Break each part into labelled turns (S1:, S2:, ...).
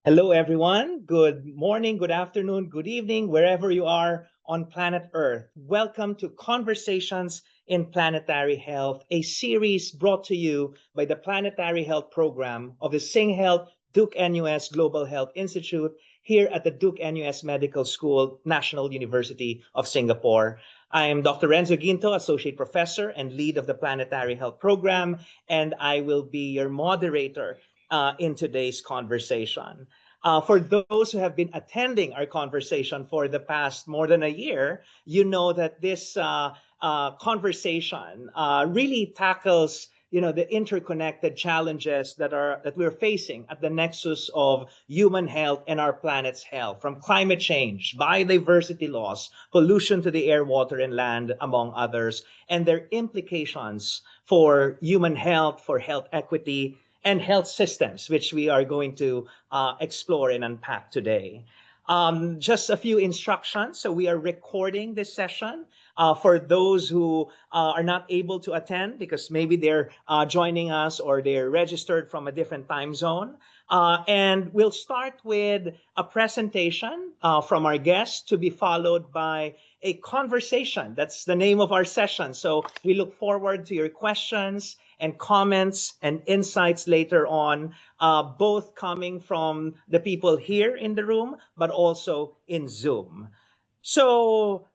S1: Hello, everyone. Good morning, good afternoon, good evening, wherever you are on planet Earth. Welcome to Conversations in Planetary Health, a series brought to you by the Planetary Health Program of the SingHealth Duke-NUS Global Health Institute here at the Duke-NUS Medical School, National University of Singapore. I am Dr. Renzo Guinto, Associate Professor and lead of the Planetary Health Program, and I will be your moderator in today's conversation. For those who have been attending our conversation for the past more than a year, you know that this conversation really tackles the interconnected challenges that we're facing at the nexus of human health and our planet's health, from climate change, biodiversity loss, pollution to the air, water, and land, among others, and their implications for human health, for health equity, and health systems, which we are going to explore and unpack today. Just a few instructions. So we are recording this session for those who are not able to attend because maybe they're joining us or they're registered from a different time zone. And we'll start with a presentation from our guests to be followed by a conversation. That's the name of our session. So we look forward to your questions and comments and insights later on, both coming from the people here in the room, but also in Zoom. So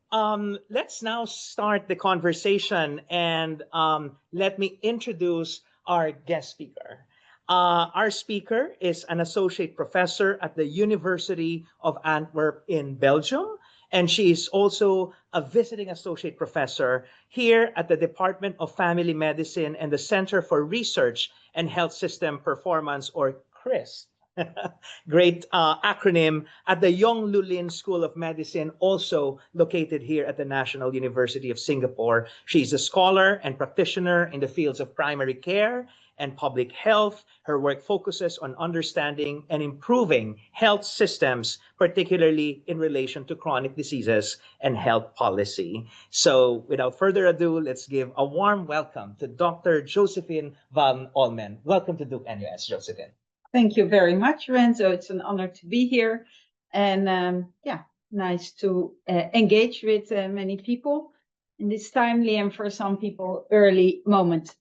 S1: let's now start the conversation, and let me introduce our guest speaker. Our speaker is an associate professor at the University of Antwerp in Belgium, and she is also a visiting associate professor here at the Department of Family Medicine and the Center for Research and Health System Performance, or CRISP. Great acronym, at the Yong Loo School of Medicine, also located here at the National University of Singapore. She's a scholar and practitioner in the fields of primary care and public health. Her work focuses on understanding and improving health systems, particularly in relation to chronic diseases and health policy. So without further ado, let's give a warm welcome to Dr. Josefien van Olmen. Welcome to Duke-NUS, Josefien.
S2: Thank you very much, Renzo. It's an honor to be here. And nice to engage with many people in this timely and for some people early moment.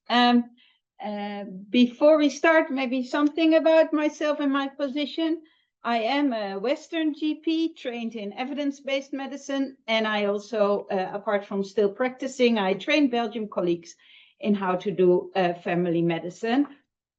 S2: Before we start, maybe something about myself and my position. I am a Western GP trained in evidence-based medicine, and I also, apart from still practicing, I train Belgian colleagues in how to do family medicine.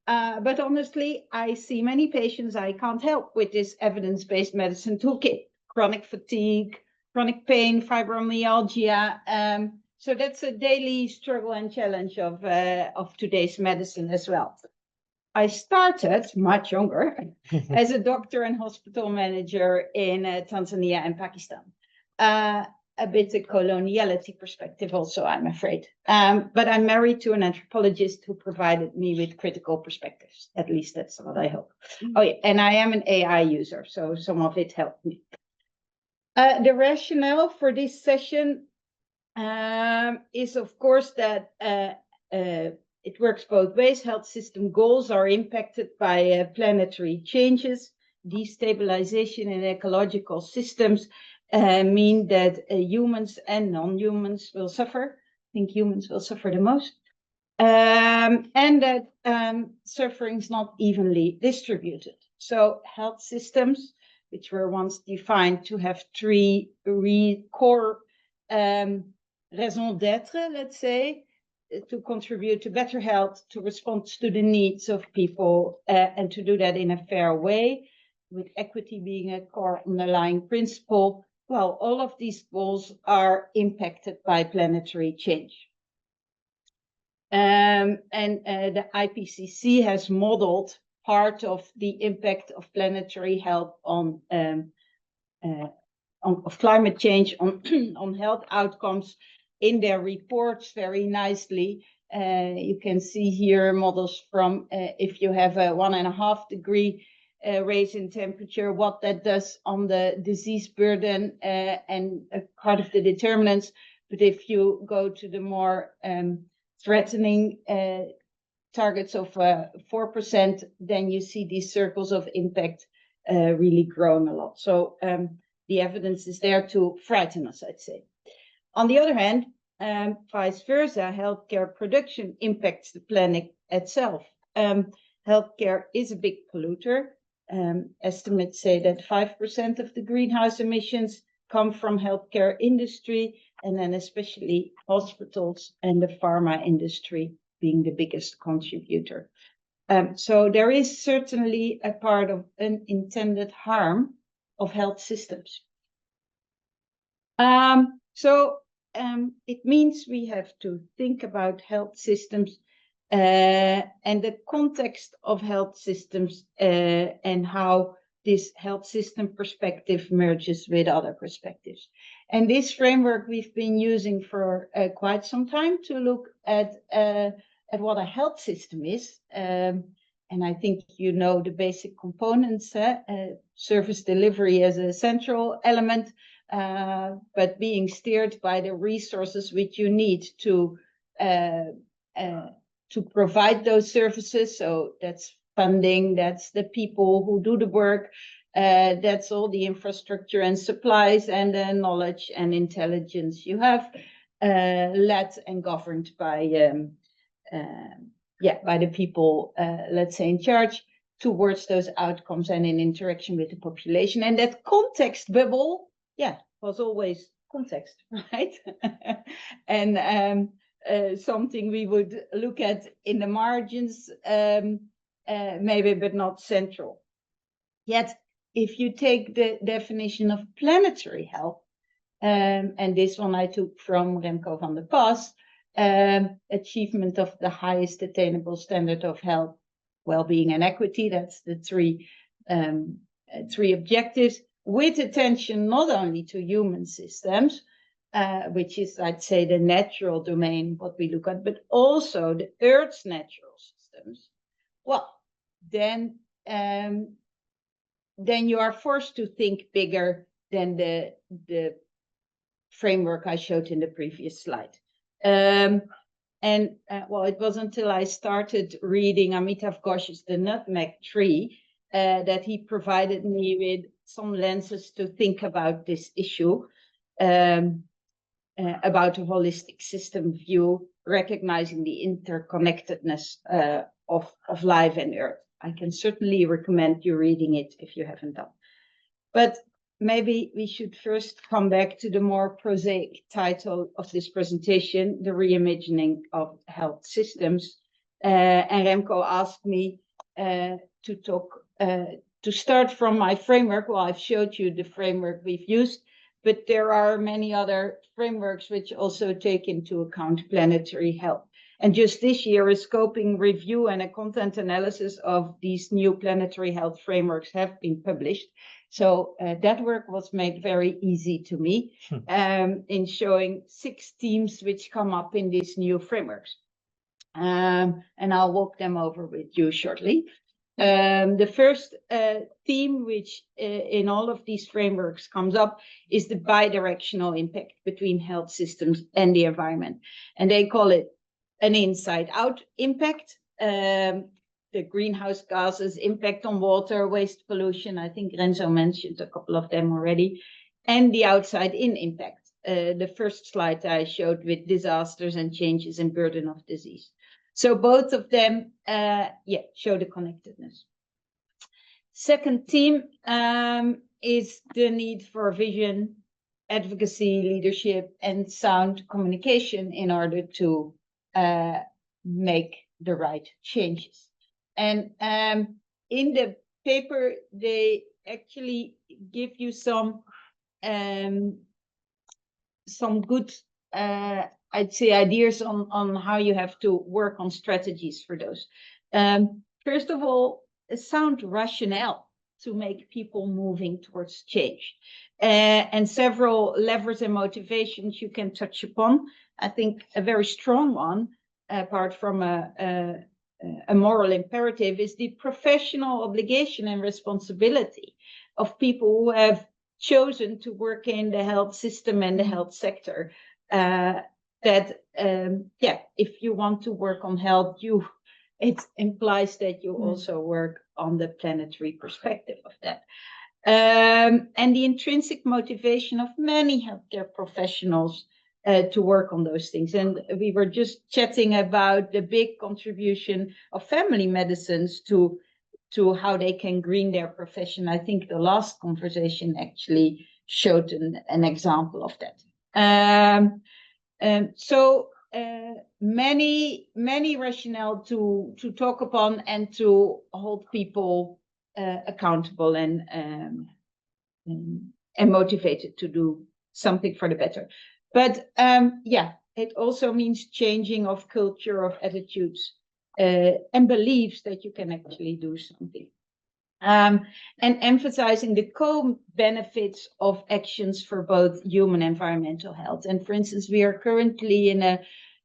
S2: But honestly, I see many patients I can't help with this evidence-based medicine toolkit: chronic fatigue, chronic pain, fibromyalgia. So that's a daily struggle and challenge of today's medicine as well. I started much younger as a doctor and hospital manager in Tanzania and Pakistan. A bit of coloniality perspective also, I'm afraid. But I'm married to an anthropologist who provided me with critical perspectives. At least that's what I hope. Oh yeah, and I am an AI user, so some of it helped me. The rationale for this session is, of course, that it works both ways. Health system goals are impacted by planetary changes. Destabilization in ecological systems mean that humans and non-humans will suffer. I think humans will suffer the most. And that suffering is not evenly distributed. So health systems, which were once defined to have three core raison d'etre, let's say, to contribute to better health, to respond to the needs of people, and to do that in a fair way, with equity being a core underlying principle. Well, all of these goals are impacted by planetary change. And the IPCC has modeled part of the impact of planetary health of climate change on health outcomes in their reports very nicely. You can see here models from if you have a 1.5 degree raise in temperature, what that does on the disease burden and part of the determinants. But if you go to the more threatening targets of 4%, then you see these circles of impact really growing a lot. So the evidence is there to frighten us, I'd say. On the other hand, vice versa, healthcare production impacts the planet itself. Healthcare is a big polluter. Estimates say that 5% of the greenhouse emissions come from healthcare industry, and then especially hospitals and the pharma industry being the biggest contributor. So there is certainly a part of unintended harm of health systems. It means we have to think about health systems and the context of health systems and how this health system perspective merges with other perspectives. And this framework we've been using for quite some time to look at what a health system is. And I think you know the basic components, service delivery as a central element, but being steered by the resources which you need to provide those services. So that's funding, that's the people who do the work, that's all the infrastructure and supplies and the knowledge and intelligence you have, led and governed by the people, let's say, in charge towards those outcomes and in interaction with the population. And that context bubble, was always context, right? And something we would look at in the margins, maybe, but not central. Yet, if you take the definition of planetary health, and this one I took from Remco van der Pas, achievement of the highest attainable standard of health, well-being, and equity. That's the three objectives, with attention not only to human systems, which is, I'd say, the natural domain, what we look at, but also the Earth's natural systems. Well, then you are forced to think bigger than the framework I showed in the previous slide. It was until I started reading Amitav Ghosh's The Nutmeg Tree that he provided me with some lenses to think about this issue, about a holistic system view, recognizing the interconnectedness of life and Earth. I can certainly recommend you reading it if you haven't done. But maybe we should first come back to the more prosaic title of this presentation, The Reimagining of Health Systems. And Remco asked me to start from my framework. Well, I've showed you the framework we've used, but there are many other frameworks which also take into account planetary health. And just this year, a scoping review and a content analysis of these new planetary health frameworks have been published. So that work was made very easy to me in showing 6 themes which come up in these new frameworks. And I'll walk them over with you shortly. The first theme which in all of these frameworks comes up is the bidirectional impact between health systems and the environment. And they call it an inside-out impact. The greenhouse gases impact on water, waste pollution. I think Renzo mentioned a couple of them already. And the outside-in impact. The first slide I showed with disasters and changes in burden of disease. So both of them, show the connectedness. Second theme is the need for vision, advocacy, leadership, and sound communication in order to make the right changes. And in the paper, they actually give you some good, I'd say, ideas on how you have to work on strategies for those. First of all, a sound rationale to make people moving towards change. And several levers and motivations you can touch upon. I think a very strong one, apart from a moral imperative, is the professional obligation and responsibility of people who have chosen to work in the health system and the health sector. If you want to work on health, you it implies that you also work on the planetary perspective of that. And the intrinsic motivation of many healthcare professionals to work on those things. And we were just chatting about the big contribution of family medicines to how they can green their profession. I think the last conversation actually showed an example of that. So many rationale to talk upon and to hold people accountable and motivated to do something for the better. But yeah, it also means changing of culture, of attitudes, and beliefs that you can actually do something. And emphasizing the co-benefits of actions for both human and environmental health. And for instance, we are currently in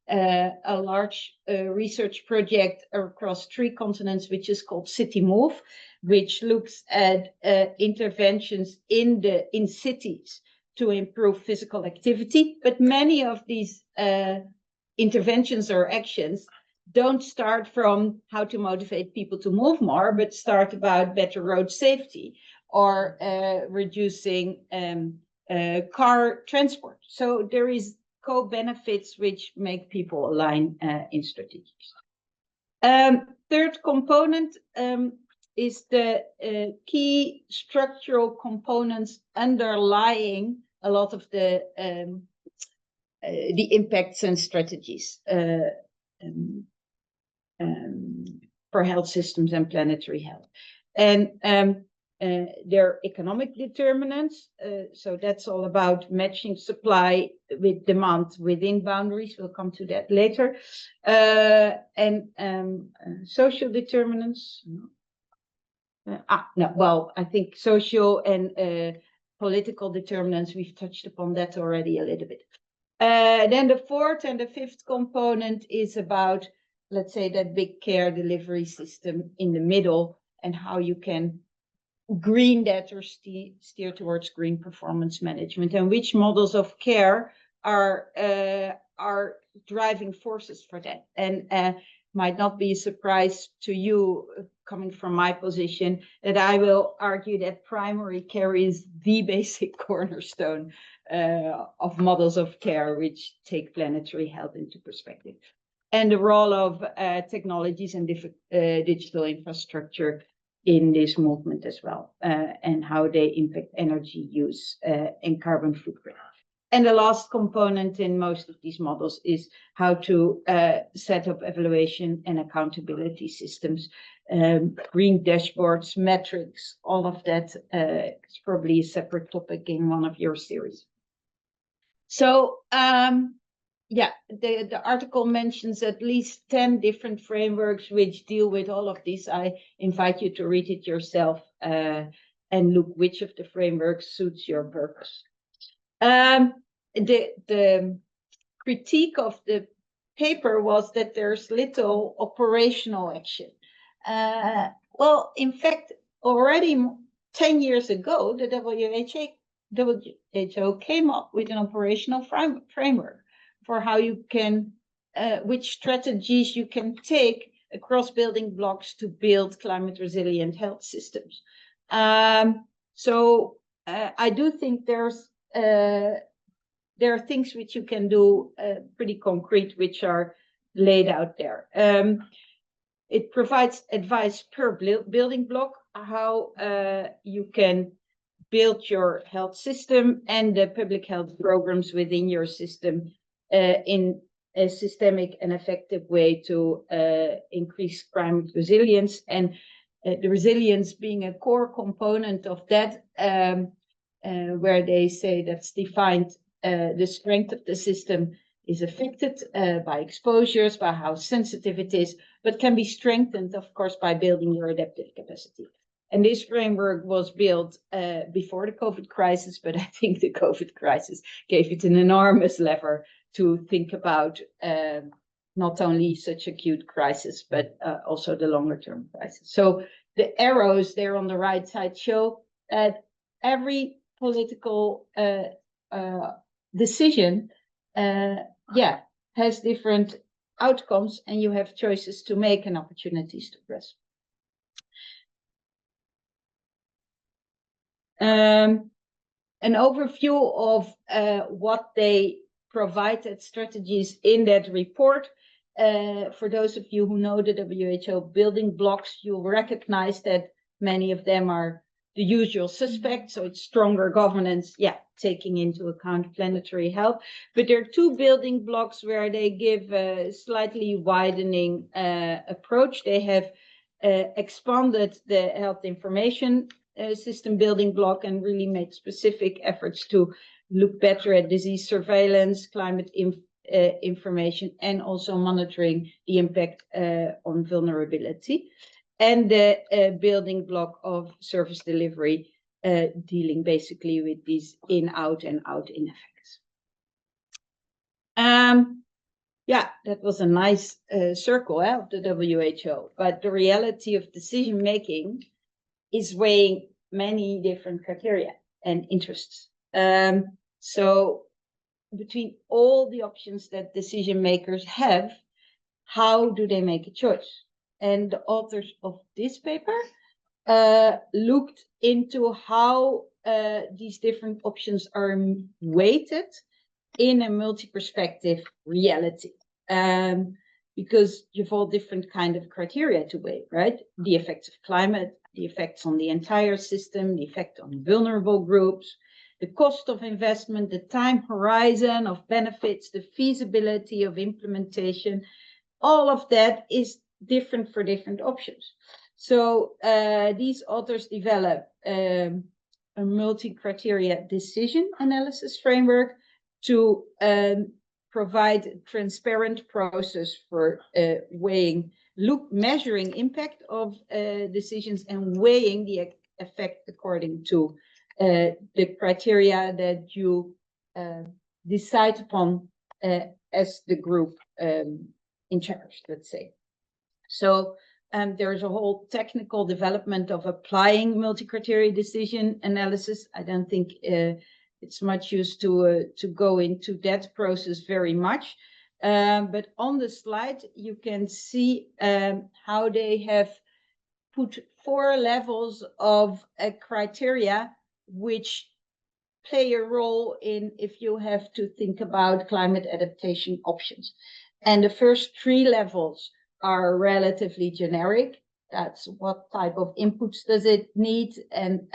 S2: a large research project across 3 continents, which is called City Move, which looks at interventions in cities to improve physical activity. But many of these interventions or actions don't start from how to motivate people to move more, but start about better road safety or reducing car transport. So there is co-benefits which make people align in strategies. Third component is the key structural components underlying a lot of the impacts and strategies for health systems and planetary health. And they're economic determinants. So that's all about matching supply with demand within boundaries. We'll come to that later. And social determinants. No, well, I think social and political determinants, we've touched upon that already a little bit. Then the fourth and the fifth component is about, let's say, that big care delivery system in the middle and how you can green that or steer towards green performance management, and which models of care are driving forces for that. And might not be a surprise to you, coming from my position, that I will argue that primary care is the basic cornerstone of models of care which take planetary health into perspective. And the role of technologies and digital infrastructure in this movement as well, and how they impact energy use and carbon footprint. And the last component in most of these models is how to set up evaluation and accountability systems, green dashboards, metrics, all of that is probably a separate topic in one of your series. So yeah, the article mentions at least 10 different frameworks which deal with all of this. I invite you to read it yourself and look which of the frameworks suits your purpose. The critique of the paper was that there's little operational action. Well, in fact, already 10 years ago, the WHO came up with an operational framework for how you can, which strategies you can take across building blocks to build climate resilient health systems. So I do think there are things which you can do pretty concrete, which are laid out there. It provides advice per building block, how you can build your health system and the public health programs within your system in a systemic and effective way to increase climate resilience, and the resilience being a core component of that, where they say that's defined, the strength of the system is affected by exposures, by how sensitive it is, but can be strengthened, of course, by building your adaptive capacity. And this framework was built before the COVID crisis, but I think the COVID crisis gave it an enormous lever to think about not only such acute crisis, but also the longer term crisis. So the arrows there on the right side show that every political decision has different outcomes, and you have choices to make and opportunities to grasp. An overview of what they provided strategies in that report. For those of you who know the WHO building blocks, you'll recognize that many of them are the usual suspects. So it's stronger governance, taking into account planetary health. But there are two building blocks where they give a slightly widening approach. They have expanded the health information system building block and really made specific efforts to look better at disease surveillance, climate information, and also monitoring the impact on vulnerability. And the building block of service delivery, dealing basically with these in-out and out-in effects. That was a nice circle of the WHO, but the reality of decision-making is weighing many different criteria and interests. So between all the options that decision makers have, how do they make a choice? And the authors of this paper looked into how these different options are weighted in a multi-perspective reality. Because you have all different kind of criteria to weigh, right? The effects of climate, the effects on the entire system, the effect on vulnerable groups, the cost of investment, the time horizon of benefits, the feasibility of implementation. All of that is different for different options. So these authors develop a multi-criteria decision analysis framework to provide a transparent process for measuring impact of decisions and weighing the effect according to the criteria that you decide upon as the group in charge, let's say. So there's a whole technical development of applying multi-criteria decision analysis. I don't think it's much use to go into that process very much. But on the slide, you can see how they have put 4 levels of criteria which play a role in if you have to think about climate adaptation options. And the first 3 levels are relatively generic. That's what type of inputs does it need, and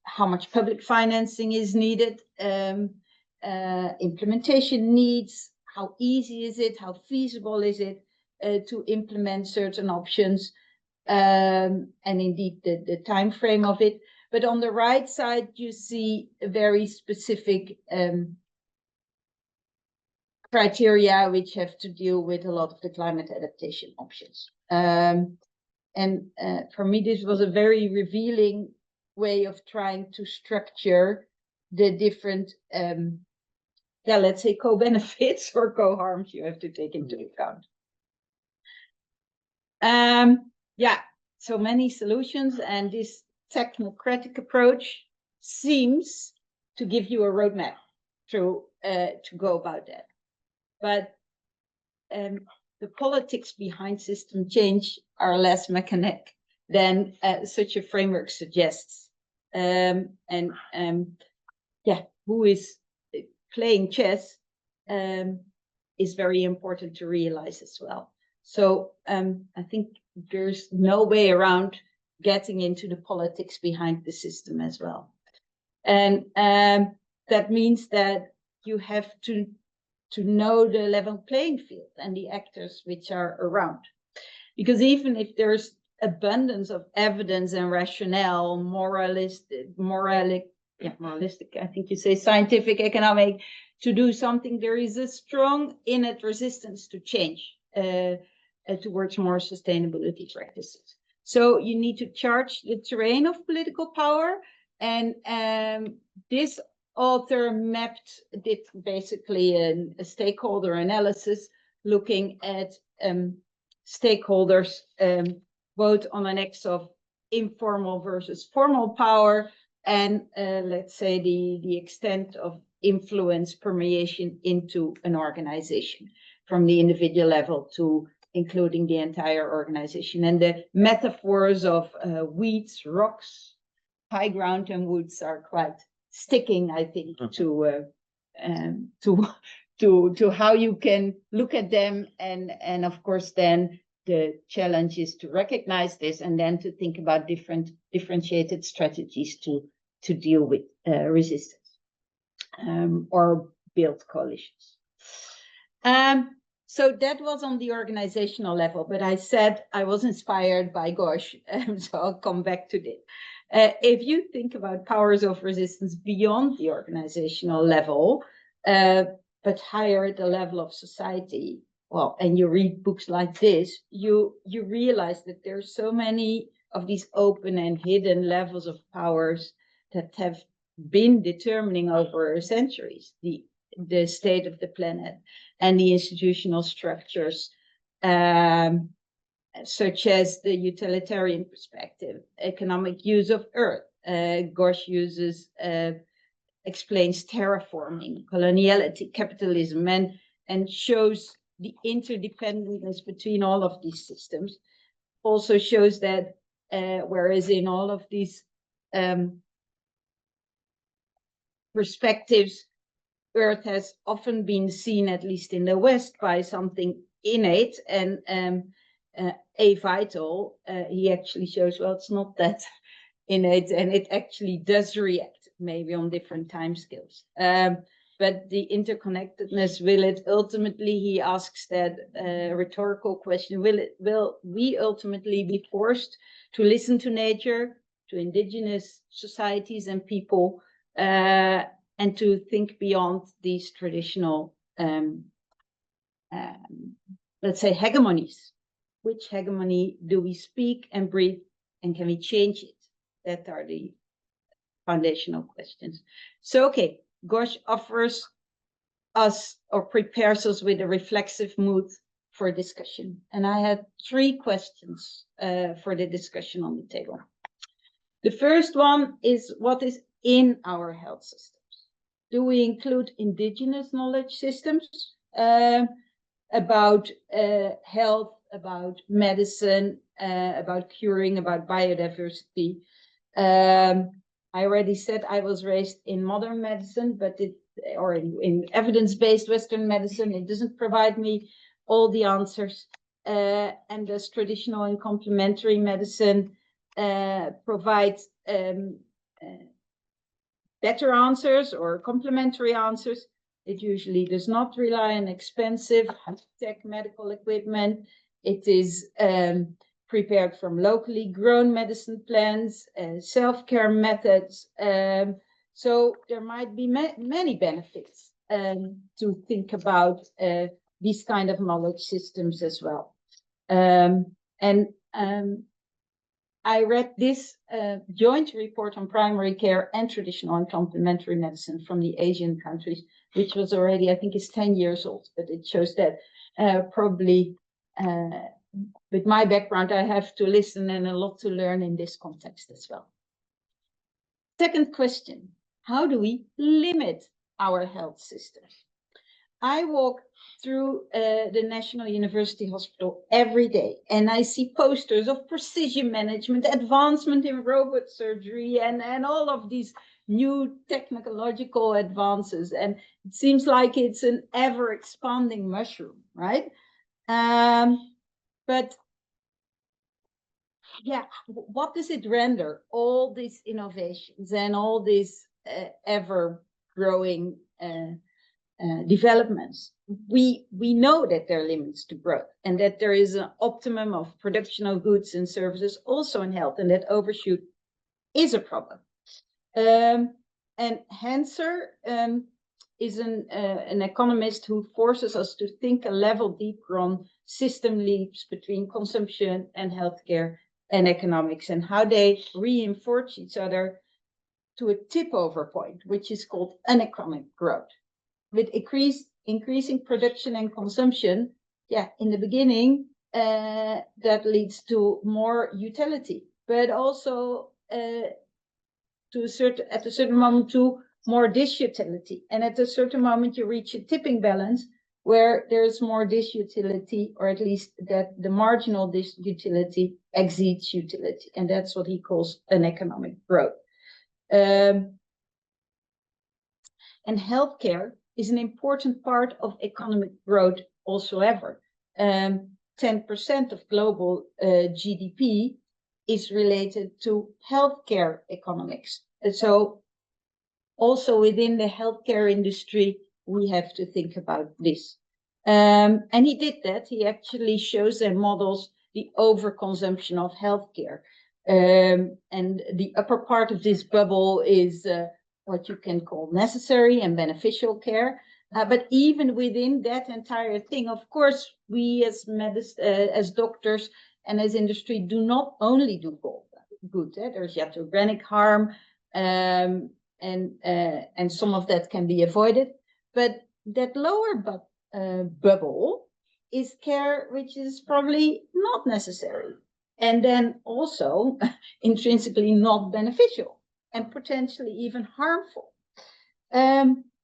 S2: how much public financing is needed, implementation needs, how easy is it, how feasible is it to implement certain options, and indeed the time frame of it. But on the right side, you see a very specific criteria which have to deal with a lot of the climate adaptation options. For me, this was a very revealing way of trying to structure the different, let's say, co-benefits or co-harms you have to take into account. So many solutions, and this technocratic approach seems to give you a roadmap to go about that. But the politics behind system change are less mechanic than such a framework suggests. Who is playing chess is very important to realize as well. So I think there's no way around getting into the politics behind the system as well. And that means that you have to know the level playing field and the actors which are around. Because even if there's abundance of evidence and rationale, moralistic, I think you say scientific, economic, to do something, there is a strong innate resistance to change towards more sustainability practices. So you need to charge the terrain of political power, and this author did basically a stakeholder analysis looking at stakeholders both on an axis of informal versus formal power, and let's say the extent of influence permeation into an organization. from the individual level to including the entire organization. And the metaphors of weeds, rocks, high ground, and woods are quite sticking, I think, to how you can look at them. And of course, then the challenge is to recognize this and then to think about differentiated strategies to deal with resistance or build coalitions. So that was on the organizational level, but I said I was inspired by Gosh, so I'll come back to this. If you think about powers of resistance beyond the organizational level, but higher at the level of society, well, and you read books like this, you realize that there's so many of these open and hidden levels of powers that have been determining over centuries the state of the planet and the institutional structures, such as the utilitarian perspective, economic use of earth. Gosh explains terraforming, coloniality, capitalism, and shows the interdependence between all of these systems. Also shows that whereas in all of these perspectives, Earth has often been seen, at least in the West, by something innate and avital. He actually shows, well, it's not that innate, and it actually does react, maybe on different timescales. But the interconnectedness, will it ultimately, he asks that rhetorical question, will we ultimately be forced to listen to nature, to indigenous societies and people, and to think beyond these traditional, let's say, hegemonies? Which hegemony do we speak and breathe, and can we change it? That are the foundational questions. So, okay, Gosh offers us or prepares us with a reflexive mood for discussion. And I had 3 questions for the discussion on the table. The first one is, what is in our health systems? Do we include indigenous knowledge systems about health, about medicine, about curing, about biodiversity? I already said I was raised in modern medicine, but or in evidence-based Western medicine, it doesn't provide me all the answers. And does traditional and complementary medicine provide better answers or complementary answers? It usually does not rely on expensive high-tech medical equipment. It is prepared from locally grown medicine plants, self-care methods. So there might be many benefits to think about these kind of knowledge systems as well. I read this joint report on primary care and traditional and complementary medicine from the Asian countries, which was already, I think it's 10 years old, but it shows that probably with my background, I have to listen and a lot to learn in this context as well. Second question, how do we limit our health systems? I walk through the National University Hospital every day, and I see posters of precision management, advancement in robot surgery, and all of these new technological advances. And it seems like it's an ever expanding mushroom, right? But yeah, what does it render? All these innovations and all these ever growing developments. We know that there are limits to growth, and that there is an optimum of production of goods and services also in health, and that overshoot is a problem. And Hanser is an economist who forces us to think a level deeper on system leaps between consumption and healthcare and economics, and how they reinforce each other to a tip over point, which is called uneconomic growth. With increasing production and consumption, yeah, in the beginning, that leads to more utility, but also at a certain moment to more disutility. And at a certain moment, you reach a tipping balance where there's more disutility, or at least that the marginal disutility exceeds utility. And that's what he calls an economic growth. And healthcare is an important part of economic growth also ever. 10% of global GDP is related to healthcare economics. And so also within the healthcare industry, we have to think about this. And he did that. He actually shows and models the overconsumption of healthcare. And the upper part of this bubble is what you can call necessary and beneficial care. But even within that entire thing, of course, we as doctors and as industry do not only do good. There's iatrogenic harm, and some of that can be avoided. But that lower bubble is care which is probably not necessary, and then also intrinsically not beneficial and potentially even harmful.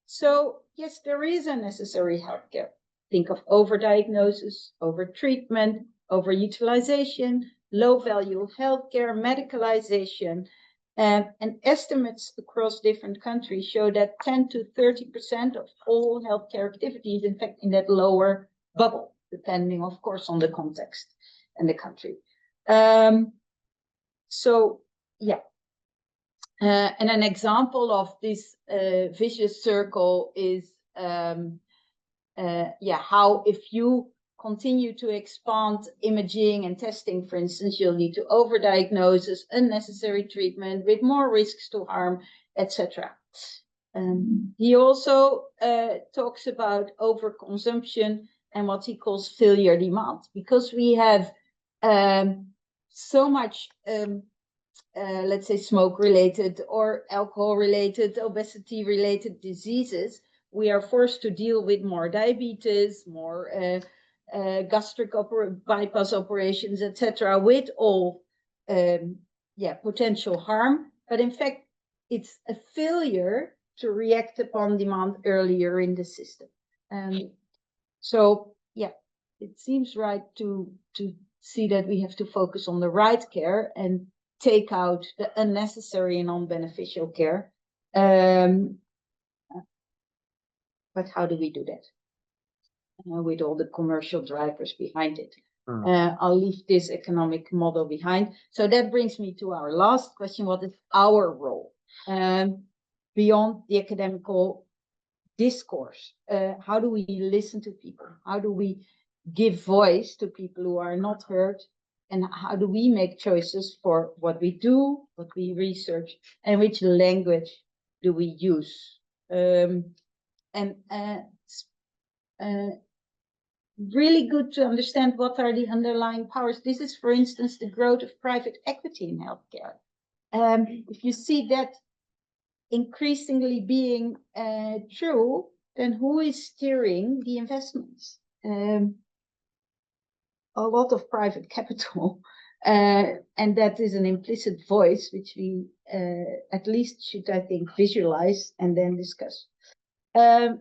S2: So yes, there is a necessary healthcare. Think of overdiagnosis, overtreatment, overutilization, low value of healthcare, medicalization. And estimates across different countries show that 10 to 30% of all healthcare activities, in fact, in that lower bubble, depending, of course, on the context and the country. So, yeah. And an example of this vicious circle is, how if you continue to expand imaging and testing, for instance, you'll lead to overdiagnosis, unnecessary treatment with more risks to harm, etc. He also talks about overconsumption and what he calls failure demand, because we have so much, let's say, smoke-related or alcohol-related, obesity-related diseases. We are forced to deal with more diabetes, more gastric bypass operations, etc., with all potential harm. But in fact, it's a failure to react upon demand earlier in the system. So yeah, it seems right to see that we have to focus on the right care and take out the unnecessary and non-beneficial care. But how do we do that? With all the commercial drivers behind it. I'll leave this economic model behind. So that brings me to our last question: what is our role beyond the academical discourse? How do we listen to people? How do we give voice to people who are not heard? And how do we make choices for what we do, what we research, and which language do we use? Really good to understand what are the underlying powers. This is, for instance, the growth of private equity in healthcare. If you see that increasingly being true, then who is steering the investments? A lot of private capital, and that is an implicit voice, which we at least should, I think, visualize and then discuss. To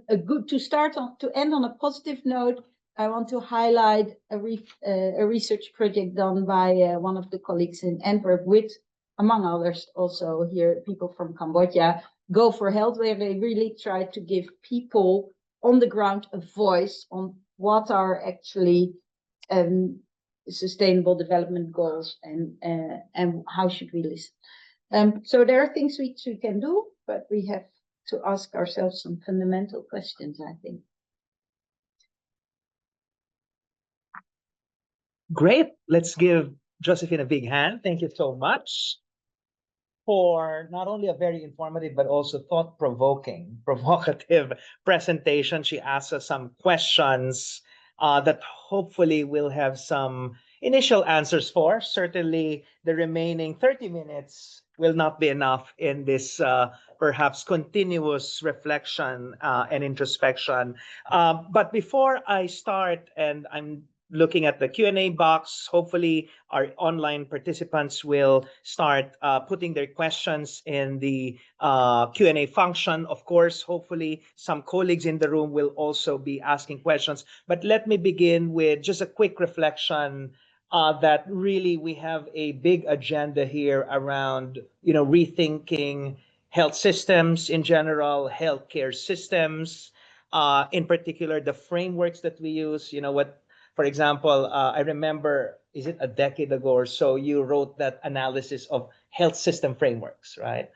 S2: end on a positive note, I want to highlight a research project done by one of the colleagues in Antwerp with, among others, also here, people from Cambodia, Go for Health, where they really try to give people on the ground a voice on what are actually sustainable development goals and how should we listen. So there are things which we can do, but we have to ask ourselves some fundamental questions, I think.
S1: Great. Let's give Josefien a big hand. Thank you so much for not only a very informative, but also thought-provoking, provocative presentation. She asked us some questions that hopefully we'll have some initial answers for. Certainly, the remaining 30 minutes will not be enough in this perhaps continuous reflection and introspection. But before I start, and I'm looking at the Q&A box. Hopefully, our online participants will start putting their questions in the Q&A function. Of course, hopefully, some colleagues in the room will also be asking questions. But let me begin with just a quick reflection that really we have a big agenda here around, rethinking health systems in general, healthcare systems, in particular, the frameworks that we use. For example, I remember, is it a decade ago or so, you wrote that analysis of health system frameworks, right?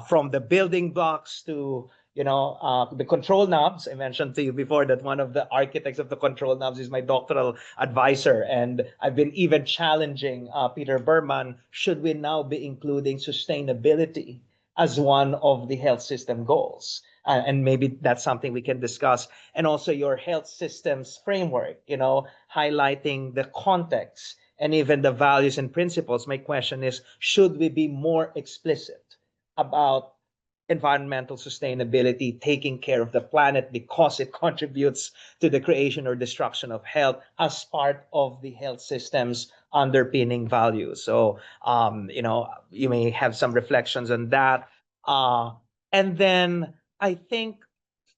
S1: From the building blocks to, the control knobs. I mentioned to you before that one of the architects of the control knobs is my doctoral advisor. And I've been even challenging Peter Berman, should we now be including sustainability as one of the health system goals? And maybe that's something we can discuss. And also your health systems framework, highlighting the context and even the values and principles. My question is, should we be more explicit about environmental sustainability, taking care of the planet because it contributes to the creation or destruction of health as part of the health system's underpinning values? So, you may have some reflections on that. And then I think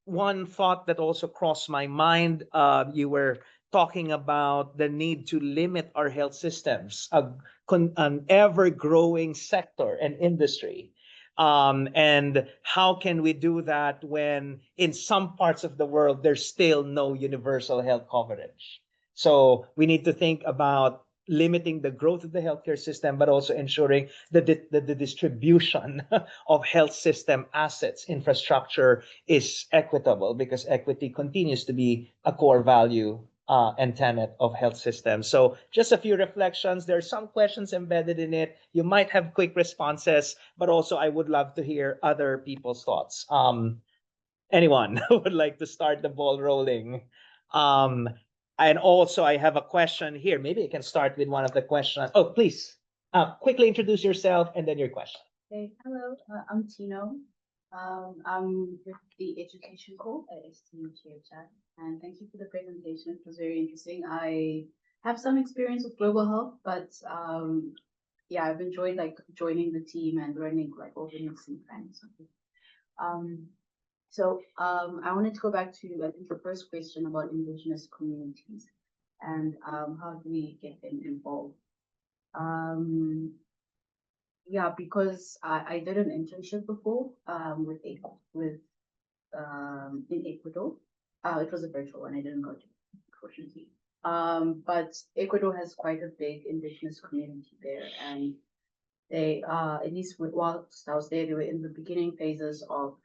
S1: one thought that also crossed my mind, you were talking about the need to limit our health systems, an ever-growing sector and industry. And how can we do that when in some parts of the world there's still no universal health coverage? So we need to think about limiting the growth of the healthcare system, but also ensuring that the distribution of health system assets, infrastructure is equitable, because equity continues to be a core value and tenet of health systems. So just a few reflections. There are some questions embedded in it. You might have quick responses, but also I would love to hear other people's thoughts. Anyone who would like to start the ball rolling? And also I have a question here. Maybe I can start with one of the questions. Oh, please, quickly introduce yourself and then your question.
S3: Hey, hello, I'm Tino. I'm with the Education Co at STU Chat, and thank you for the presentation. It was very interesting. I have some experience with global health, but yeah, I've enjoyed joining the team and learning over mixing friends. So I wanted to go back to I think the first question about Indigenous communities and how do we get them involved? Yeah, because I did an internship before with in Ecuador. It was a virtual one. I didn't go to, unfortunately. But Ecuador has quite a big indigenous community there, and they at least whilst I was there, they were in the beginning phases of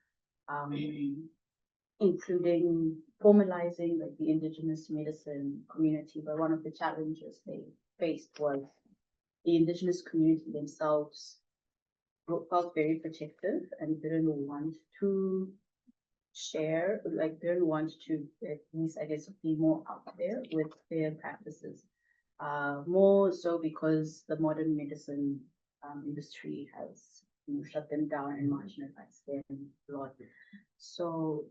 S3: including formalizing the indigenous medicine community. But one of the challenges they faced was the indigenous community themselves felt very protective and didn't want to share, didn't want to at least, I guess, be more out there with their practices. More so because the modern medicine industry has shut them down and marginalized them a lot. So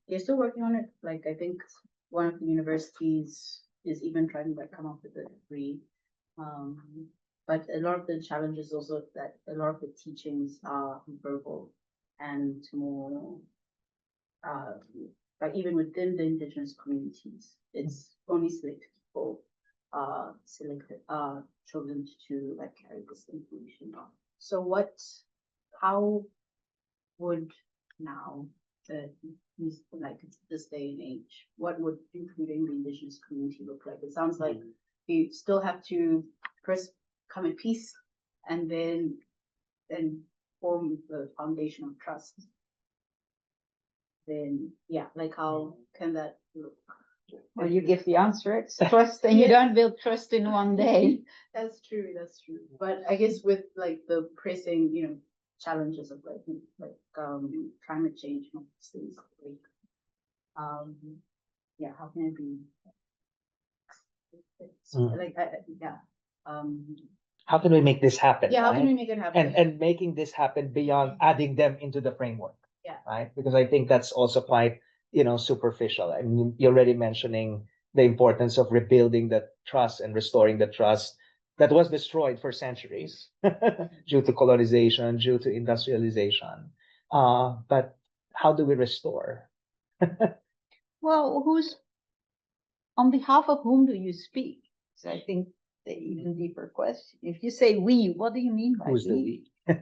S3: they're still working on it. I think one of the universities is even trying to come up with a degree. But a lot of the challenges also that a lot of the teachings are verbal and more, even within the indigenous communities, it's only selected people chosen to carry this information on. So how would now this day and age, what would including the indigenous community look like? It sounds like you still have to first come in peace and then form the foundation of trust. Then how can that look?
S2: Well, you give the answer. It's trust, and you don't build trust in one day.
S3: That's true. But I guess with the pressing, challenges of climate change and all these things, how can it be?
S1: How can we make this happen?
S3: Yeah, how can we make it happen?
S1: And making this happen beyond adding them into the framework.
S3: Yeah.
S1: Right? Because I think that's also quite, superficial. I mean, you're already mentioning, the importance of rebuilding that trust and restoring the trust that was destroyed for centuries due to colonization, due to industrialization. But how do we restore?
S2: Well, on behalf of whom do you speak? So I think the even deeper question. If you say we, what do you mean by
S1: Who's the
S2: we?
S1: we?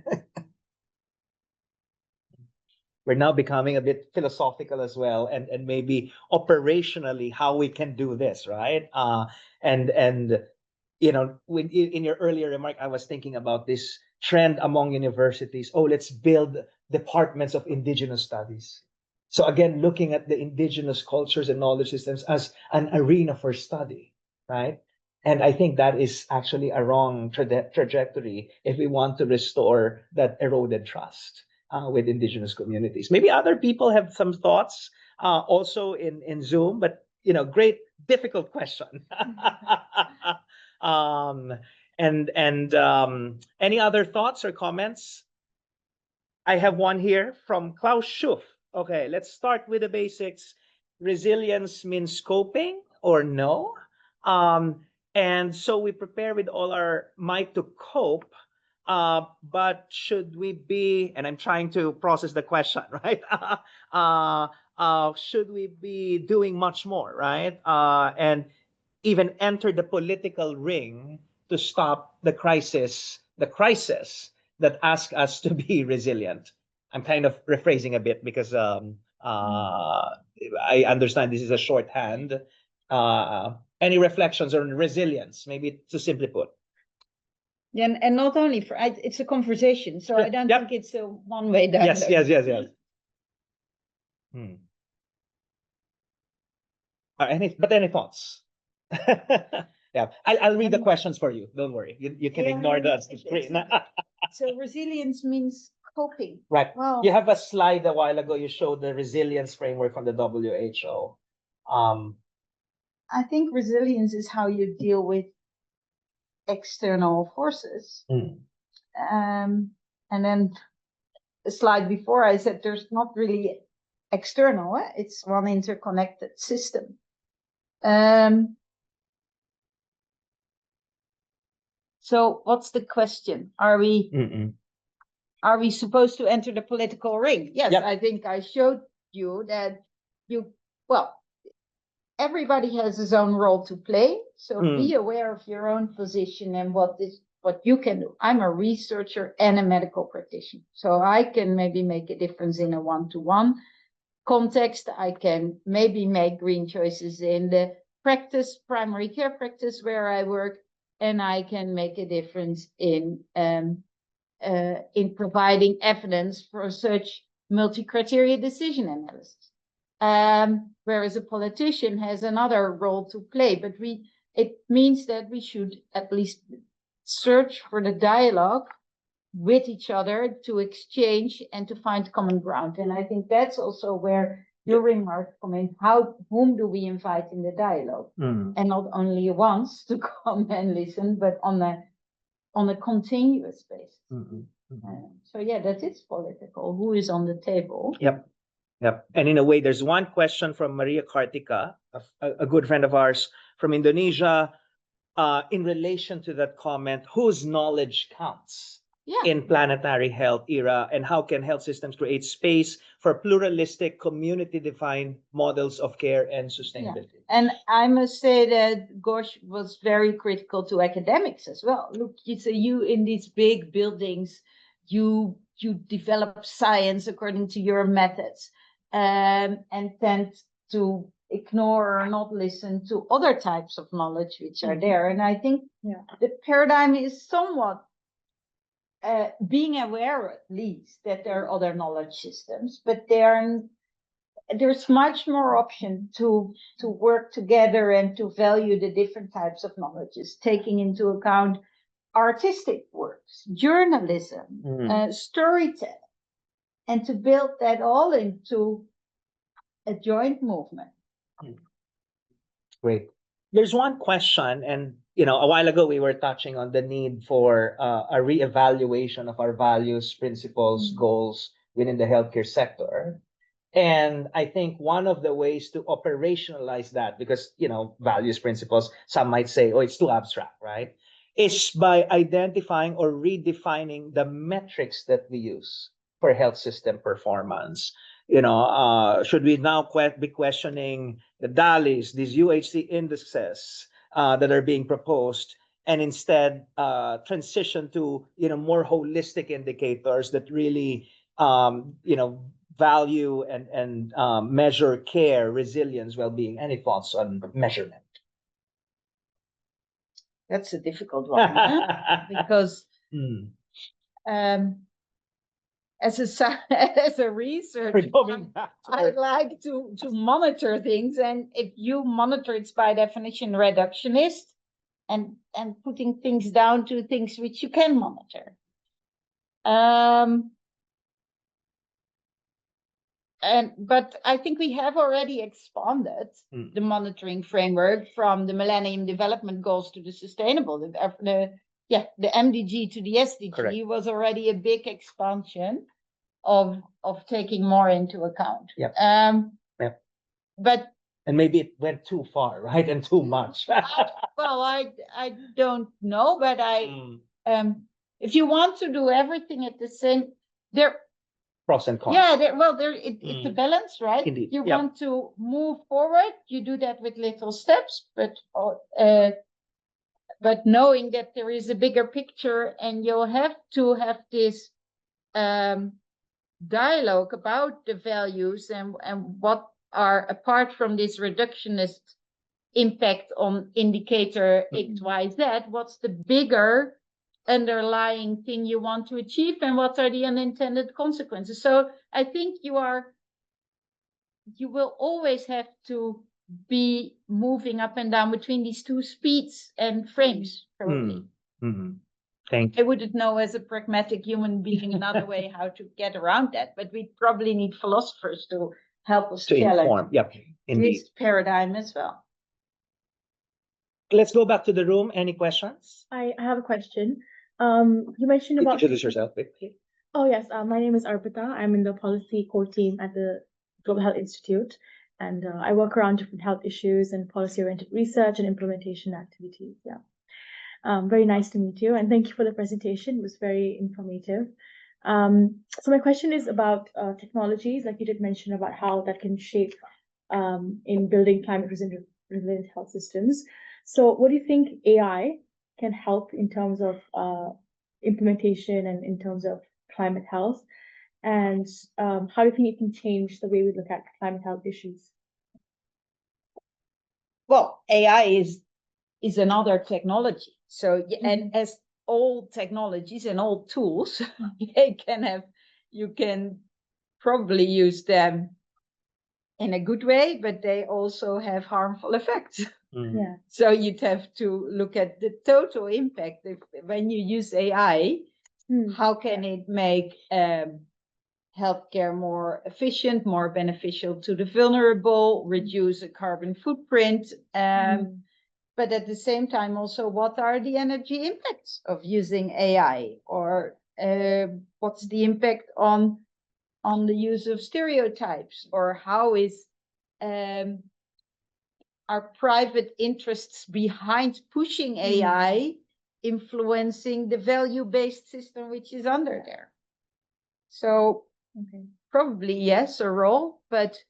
S1: We're now becoming a bit philosophical as well, and maybe operationally how we can do this, right? And when in your earlier remark, I was thinking about this trend among universities. Oh, let's build departments of indigenous studies. So again, looking at the indigenous cultures and knowledge systems as an arena for study, right? And I think that is actually a wrong trajectory if we want to restore that eroded trust with indigenous communities. Maybe other people have some thoughts also in Zoom, but great difficult question. um, and any other thoughts or comments? I have one here from Klaus Schuff. Okay, let's start with the basics. Resilience means coping or no? And so we prepare with all our might to cope, but should we be, and I'm trying to process the question, right? Should we be doing much more, right? And even enter the political ring to stop the crisis that ask us to be resilient. I'm kind of rephrasing a bit because I understand this is a shorthand. Any reflections on resilience, maybe to simply put?
S2: Yeah, and not only it's a conversation, so I don't think it's a one-way dialogue.
S1: Yes. Any thoughts? Yeah, I'll read the questions for you. Don't worry. You can ignore the screen.
S2: So resilience means coping.
S1: Right.
S2: Well,
S1: You have a slide a while ago. You showed the resilience framework from the WHO.
S2: I think resilience is how you deal with external forces. And then the slide before I said there's not really external, it's one interconnected system. So what's the question? Are we supposed to enter the political ring? Yes, I think I showed you that everybody has his own role to play. So be aware of your own position and what you can do. I'm a researcher and a medical practitioner, so I can maybe make a difference in a one-to-one context. I can maybe make green choices in the primary care practice where I work, and I can make a difference in providing evidence for such multi-criteria decision analysis. Whereas a politician has another role to play, but it means that we should at least search for the dialogue with each other to exchange and to find common ground. And I think that's also where your remark come in. Whom do we invite in the dialogue? And not only once to come and listen, but on a continuous basis. So yeah, that is political. Who is on the table?
S1: Yep. And in a way, there's one question from Maria Kartika, a good friend of ours from Indonesia, in relation to that comment, whose knowledge counts in planetary health era, and how can health systems create space for pluralistic, community-defined models of care and sustainability?
S2: And I must say that Gosh was very critical to academics as well. Look, you in these big buildings, you develop science according to your methods, and tend to ignore or not listen to other types of knowledge which are there. And I think the paradigm is somewhat being aware, at least, that there are other knowledge systems, but there's much more option to work together and to value the different types of knowledges, taking into account artistic works, journalism, storytelling, and to build that all into a joint movement.
S1: Great. There's one question, and a while ago we were touching on the need for a reevaluation of our values, principles, goals within the healthcare sector. And I think one of the ways to operationalize that, because, values, principles, some might say, oh, it's too abstract, right? Is by identifying or redefining the metrics that we use for health system performance. Should we now be questioning the DALIs, these UHC indices that are being proposed, and instead transition to more holistic indicators that really value and measure care, resilience, well-being? Any thoughts on measurement?
S2: That's a difficult one, huh? Because as a researcher, I'd like to monitor things, and if you monitor, it's by definition reductionist, and putting things down to things which you can monitor. But I think we have already expanded the monitoring framework from the Millennium Development Goals to the sustainable, the MDG to the SDG. Correct. Was already a big expansion of taking more into account. But
S1: and maybe it went too far, right? And too much.
S2: I don't know, but if you want to do everything at the same, there
S1: pros and cons.
S2: Yeah, it's a balance, right?
S1: Indeed.
S2: You want to move forward, you do that with little steps, but knowing that there is a bigger picture, and you'll have to have this dialogue about the values and what are, apart from this reductionist impact on indicator XYZ, what's the bigger underlying thing you want to achieve, and what are the unintended consequences. So I think you will always have to be moving up and down between these two speeds and frames, probably.
S1: Thank you.
S2: I wouldn't know as a pragmatic human being another way how to get around that, but we probably need philosophers to help us
S1: to
S2: challenge
S1: inform. Yep, indeed.
S2: this paradigm as well.
S1: Let's go back to the room. Any questions?
S4: I have a question. You mentioned about...
S1: Introduce yourself, please.
S4: Oh, yes. My name is Arpita. I'm in the policy core team at the Global Health Institute, and I work around different health issues and policy-oriented research and implementation activities. Very nice to meet you, and thank you for the presentation. It was very informative. So my question is about technologies, like you did mention about how that can shape in building climate resilient health systems. So what do you think AI can help in terms of implementation and in terms of climate health? And how do you think it can change the way we look at climate health issues?
S2: Well, AI is another technology. So, and as all technologies and all tools, you can probably use them in a good way, but they also have harmful effects.
S4: Yeah.
S2: So you'd have to look at the total impact. When you use AI, how can it make healthcare more efficient, more beneficial to the vulnerable, reduce a carbon footprint? But at the same time, also, what are the energy impacts of using AI? Or what's the impact on the use of stereotypes? Or how is our private interests behind pushing AI influencing the value-based system which is under there? So probably yes, a role, but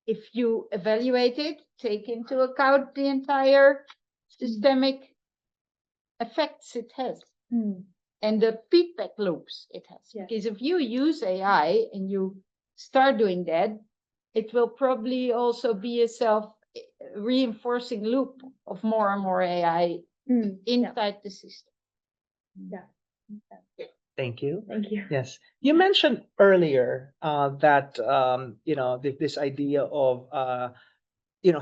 S2: if you evaluate it, take into account the entire systemic effects it has and the feedback loops it has. Because if you use AI and you start doing that, it will probably also be a self-reinforcing loop of more and more AI inside the system.
S1: Thank you.
S4: Thank you.
S1: Yes. You mentioned earlier that, this idea of,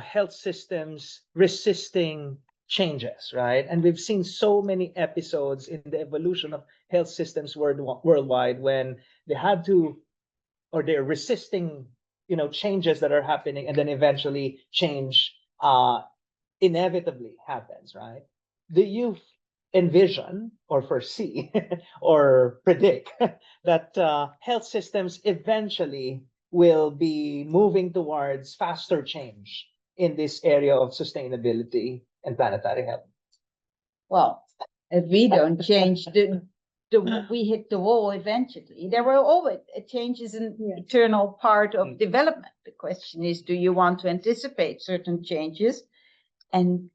S1: health systems resisting changes, right? And we've seen so many episodes in the evolution of health systems worldwide when they had to, or they're resisting, changes that are happening, and then eventually change inevitably happens, right? Do you envision or foresee or predict that health systems eventually will be moving towards faster change in this area of sustainability and planetary health?
S2: Well, if we don't change we hit the wall eventually. There will always change is an eternal part of development. The question is, do you want to anticipate certain changes and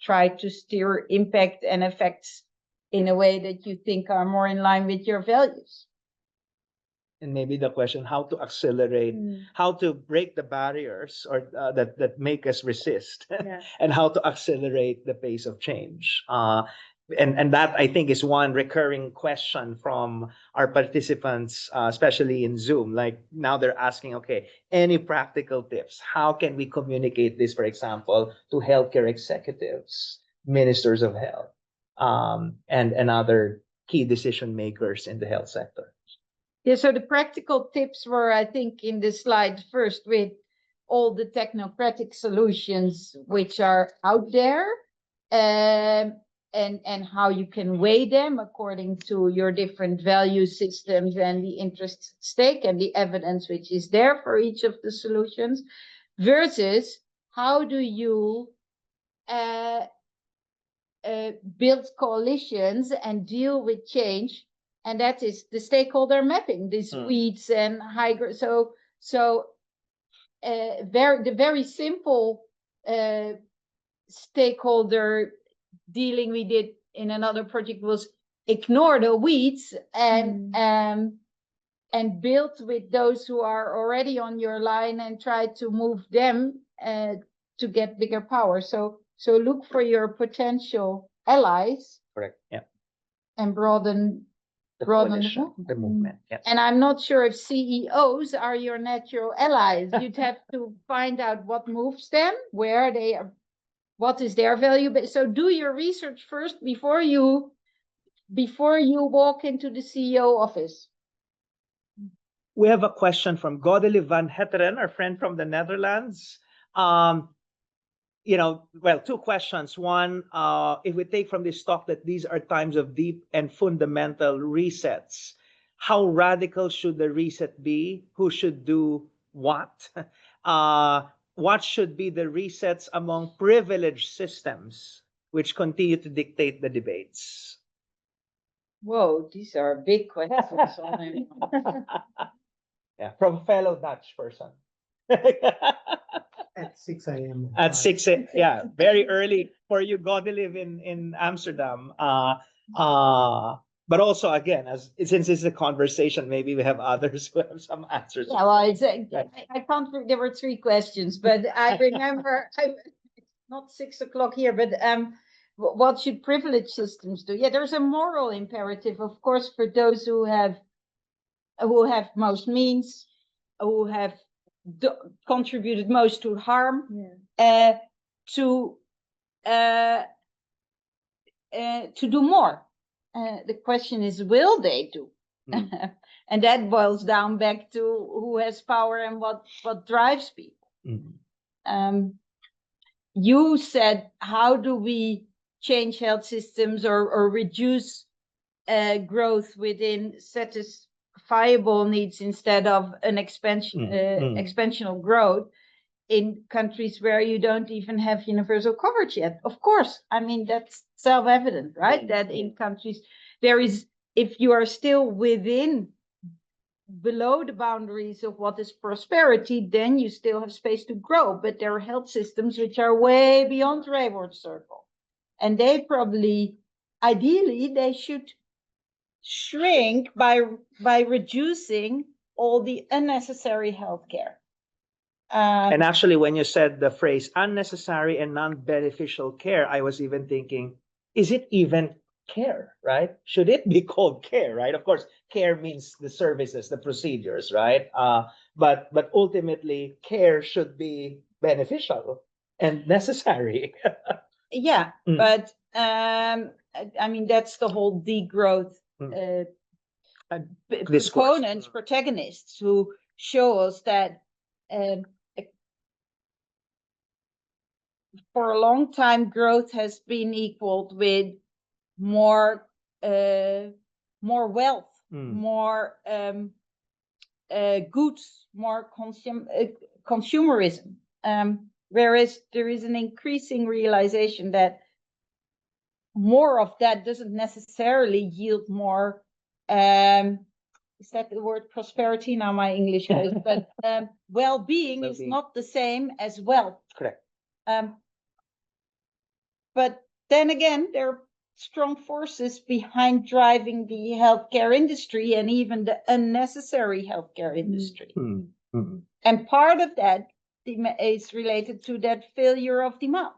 S2: try to steer impact and effects in a way that you think are more in line with your values?
S1: And maybe the question, how to accelerate, how to break the barriers or that make us resist, and how to accelerate the pace of change. And that, I think, is one recurring question from our participants, especially in Zoom. Like now they're asking, okay, any practical tips? How can we communicate this, for example, to healthcare executives, ministers of health, and other key decision makers in the health sector?
S2: Yeah, so the practical tips were, I think, in the slide first with all the technocratic solutions which are out there, and how you can weigh them according to your different value systems and the interest at stake and the evidence which is there for each of the solutions, versus how do you build coalitions and deal with change. And that is the stakeholder mapping, these weeds and high growth. So the very simple stakeholder dealing we did in another project was ignore the weeds and build with those who are already on your line and try to move them to get bigger power. So look for your potential allies.
S1: Correct. Yeah.
S2: And broaden
S1: the movement. Yes.
S2: And I'm not sure if CEOs are your natural allies. You'd have to find out what moves them, where they are, what is their value. But so do your research first before you walk into the CEO office.
S1: We have a question from Godelieve van Heteren, our friend from the Netherlands. Well, two questions. One, if we take from this talk that these are times of deep and fundamental resets, how radical should the reset be? Who should do what? What should be the resets among privileged systems which continue to dictate the debates?
S2: Whoa, these are big questions.
S1: Yeah, from a fellow Dutch person.
S5: At 6 a.m.
S1: At 6 a.m. Yeah, very early for you, Godelieve in Amsterdam. But also, again, since it's a conversation, maybe we have others who have some answers.
S2: Yeah, well, I can't. There were three questions, but I remember it's not 6 o'clock here. But what should privileged systems do? Yeah, there's a moral imperative, of course, for those who have most means, who have contributed most to harm, to do more. The question is, will they do? And that boils down back to who has power and what drives people. You said, how do we change health systems or reduce growth within satisfiable needs instead of an expansional growth in countries where you don't even have universal coverage yet? Of course, I mean, that's self-evident, right? That in countries there is, if you are still below the boundaries of what is prosperity, then you still have space to grow. But there are health systems which are way beyond Rayworth Circle, and they probably, ideally, they should shrink by reducing all the unnecessary healthcare.
S1: And actually, when you said the phrase unnecessary and non-beneficial care, I was even thinking, is it even care, right? Should it be called care, right? Of course, care means the services, the procedures, right? But ultimately, care should be beneficial and necessary.
S2: Yeah, but I mean, that's the whole degrowth protagonists who show us that for a long time, growth has been equaled with more wealth, more goods, more consumerism. Whereas there is an increasing realization that more of that doesn't necessarily yield more. Is that the word prosperity? Now my English goes, but well-being is not the same as wealth.
S1: Correct.
S2: But then again, there are strong forces behind driving the healthcare industry and even the unnecessary healthcare industry.
S1: Mm-hmm.
S2: And part of that is related to that failure of demand.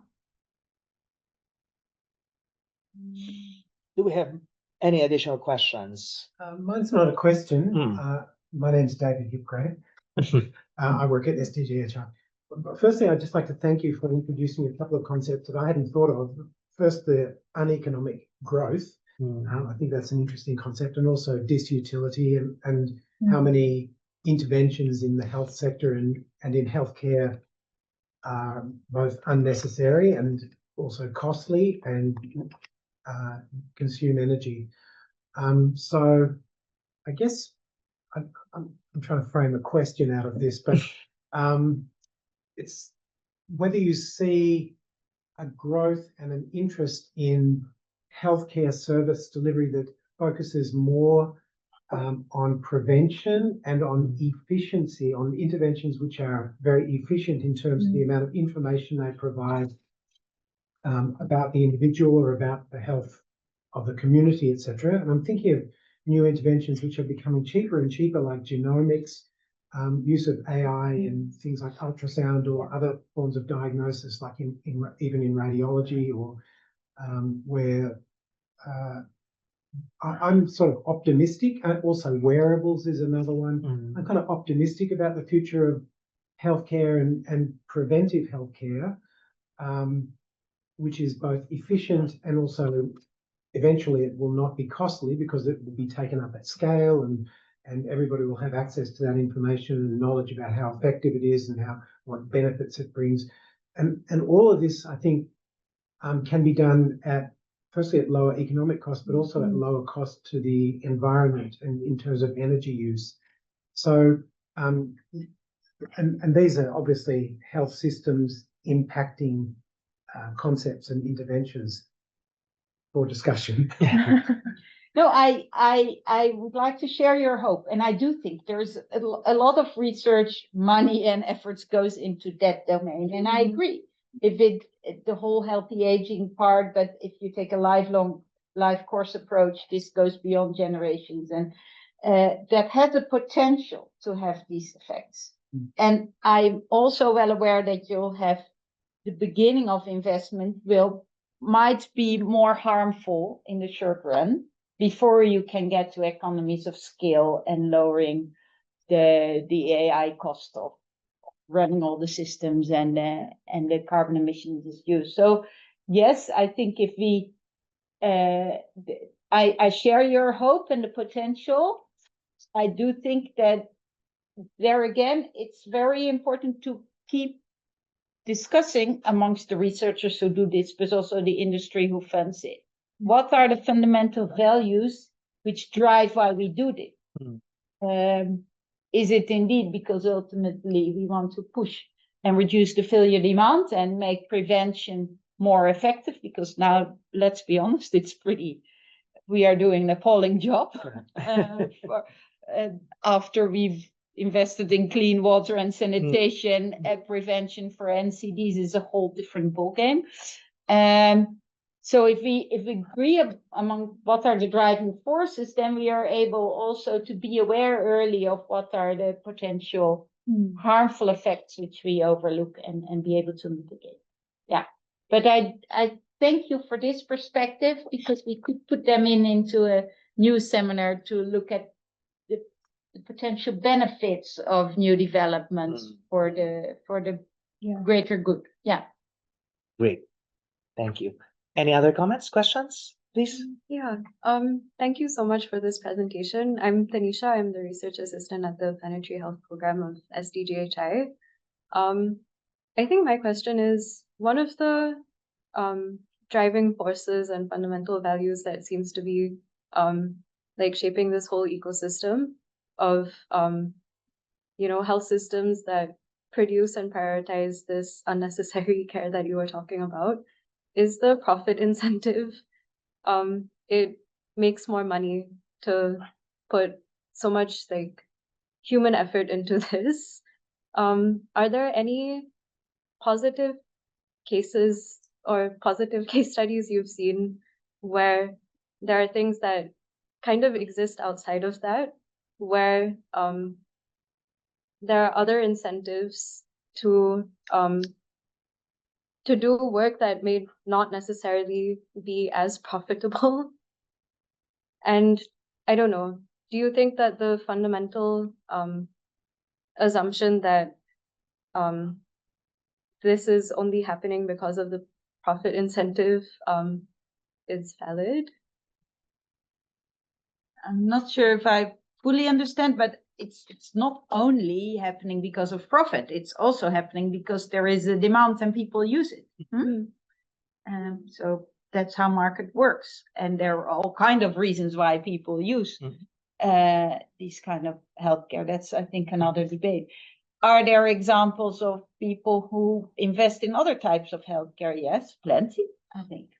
S1: Do we have any additional questions?
S5: Mine's not a question. My name's David Hipgrave. I work at SDGHI. But firstly, I'd just like to thank you for introducing a couple of concepts that I hadn't thought of. First, the uneconomic growth. I think that's an interesting concept, and also disutility and how many interventions in the health sector and in healthcare are both unnecessary and also costly and consume energy. So I guess I'm trying to frame a question out of this, but it's whether you see a growth and an interest in healthcare service delivery that focuses more on prevention and on efficiency, on interventions which are very efficient in terms of the amount of information they provide about the individual or about the health of the community, etc. And I'm thinking of new interventions which are becoming cheaper and cheaper, like genomics, use of AI in things like ultrasound or other forms of diagnosis, like even in radiology, or where I'm sort of optimistic. And also wearables is another one. I'm kind of optimistic about the future of healthcare and preventive healthcare, which is both efficient and also eventually it will not be costly because it will be taken up at scale and everybody will have access to that information and knowledge about how effective it is and what benefits it brings. And all of this, I think, can be done firstly at lower economic cost, but also at lower cost to the environment and in terms of energy use. So, and these are obviously health systems impacting concepts and interventions for discussion.
S2: No, I would like to share your hope, and I do think there's a lot of research, money, and efforts goes into that domain, and I agree. If the whole healthy aging part, but if you take a life course approach, this goes beyond generations, and that has the potential to have these effects. And I'm also well aware that you'll have the beginning of investment might be more harmful in the short run before you can get to economies of scale and lowering the AI cost of running all the systems and the carbon emissions is used. So yes, I think if we, I share your hope and the potential. I do think that there again, it's very important to keep discussing amongst the researchers who do this, but also the industry who funds it. What are the fundamental values which drive why we do this? Is it indeed because ultimately we want to push and reduce the failure demand and make prevention more effective? Because now, let's be honest, we are doing an appalling job after we've invested in clean water and sanitation. Prevention for NCDs is a whole different ballgame. So if we agree among what are the driving forces, then we are able also to be aware early of what are the potential harmful effects which we overlook and be able to mitigate. Yeah, but I thank you for this perspective, because we could put them into a new seminar to look at the potential benefits of new developments for the greater good. Yeah.
S1: Great. Thank you. Any other comments, questions, please?
S6: Yeah. Thank you so much for this presentation. I'm Tanisha. I'm the research assistant at the Planetary Health Program of SDGHI. I think my question is, one of the driving forces and fundamental values that seems to be like shaping this whole ecosystem of health systems that produce and prioritize this unnecessary care that you were talking about is the profit incentive. It makes more money to put so much like human effort into this. Are there any positive cases or positive case studies you've seen where there are things that kind of exist outside of that, where there are other incentives to do work that may not necessarily be as profitable? And I don't know, do you think that the fundamental assumption that this is only happening because of the profit incentive is valid?
S2: I'm not sure if I fully understand, but it's not only happening because of profit. It's also happening because there is a demand and people use it. So that's how market works. And there are all kind of reasons why people use these kind of healthcare. That's, I think, another debate. Are there examples of people who invest in other types of healthcare? Yes, plenty, I think.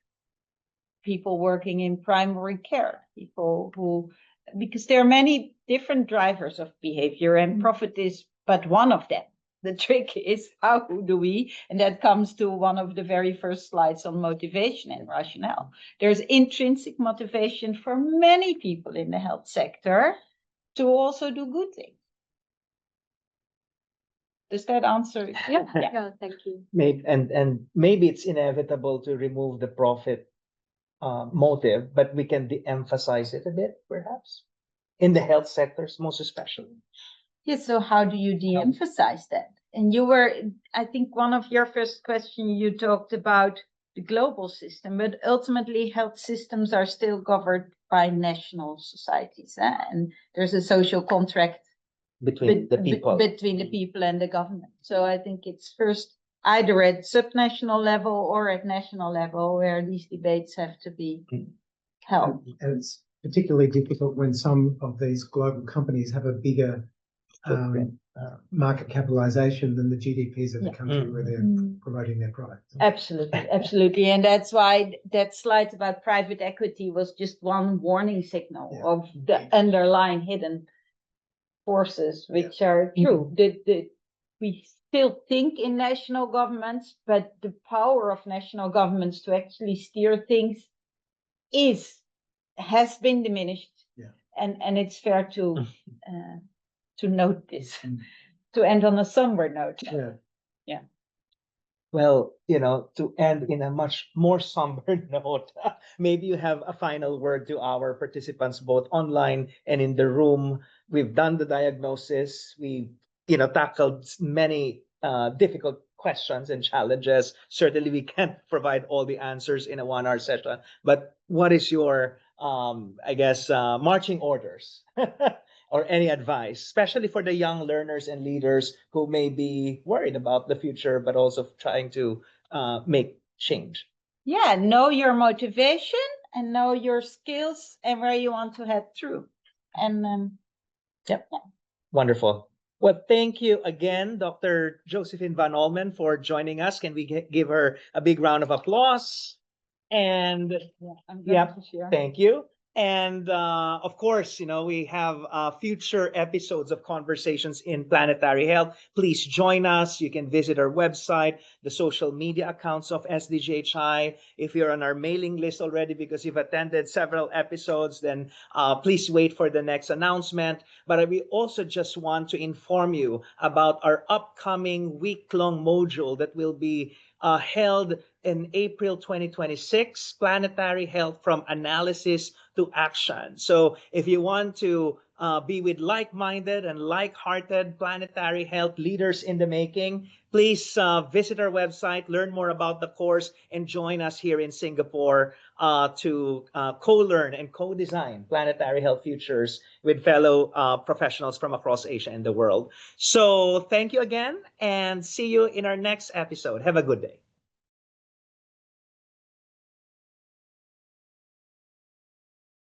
S2: People working in primary care, people who, because there are many different drivers of behavior and profit is but one of them. The trick is how do we, and that comes to one of the very first slides on motivation and rationale. There's intrinsic motivation for many people in the health sector to also do good things. Does that answer?
S6: Yeah, thank you.
S1: Maybe, and maybe it's inevitable to remove the profit motive, but we can de-emphasize it a bit, perhaps, in the health sectors, most especially.
S2: Yes, so how do you de-emphasize that? And you were, I think one of your first questions, you talked about the global system, but ultimately health systems are still governed by national societies. And there's a social contract
S1: Between the people.
S2: Between the people and the government. So I think it's first either at subnational level or at national level where these debates have to be held.
S5: And it's particularly difficult when some of these global companies have a bigger market capitalization than the GDPs of the country where they're promoting their products.
S2: Absolutely, absolutely. And that's why that slide about private equity was just one warning signal of the underlying hidden forces, which are true. We still think in national governments, but the power of national governments to actually steer things has been diminished. And it's fair to note this, to end on a somber note.
S1: Well, to end in a much more somber note, maybe you have a final word to our participants, both online and in the room. We've done the diagnosis. We've, tackled many difficult questions and challenges. Certainly, we can't provide all the answers in a 1-hour session. But what is your, marching orders? Or any advice, especially for the young learners and leaders who may be worried about the future, but also trying to make change?
S2: Yeah, know your motivation and know your skills and where you want to head through. And
S1: Wonderful. Well, thank you again, Dr. Josefien van Olmen, for joining us. Can we give her a big round of applause? And thank you. And of course, we have future episodes of Conversations in Planetary Health. Please join us. You can visit our website, the social media accounts of SDGHI. If you're on our mailing list already because you've attended several episodes, then please wait for the next announcement. But we also just want to inform you about our upcoming week-long module that will be held in April 2026, Planetary Health from Analysis to Action. So if you want to be with like-minded and like-hearted planetary health leaders in the making, please visit our website, learn more about the course, and join us here in Singapore to co-learn and co-design planetary health futures with fellow professionals from across Asia and the world. So thank you again, and see you in our next episode. Have a good day.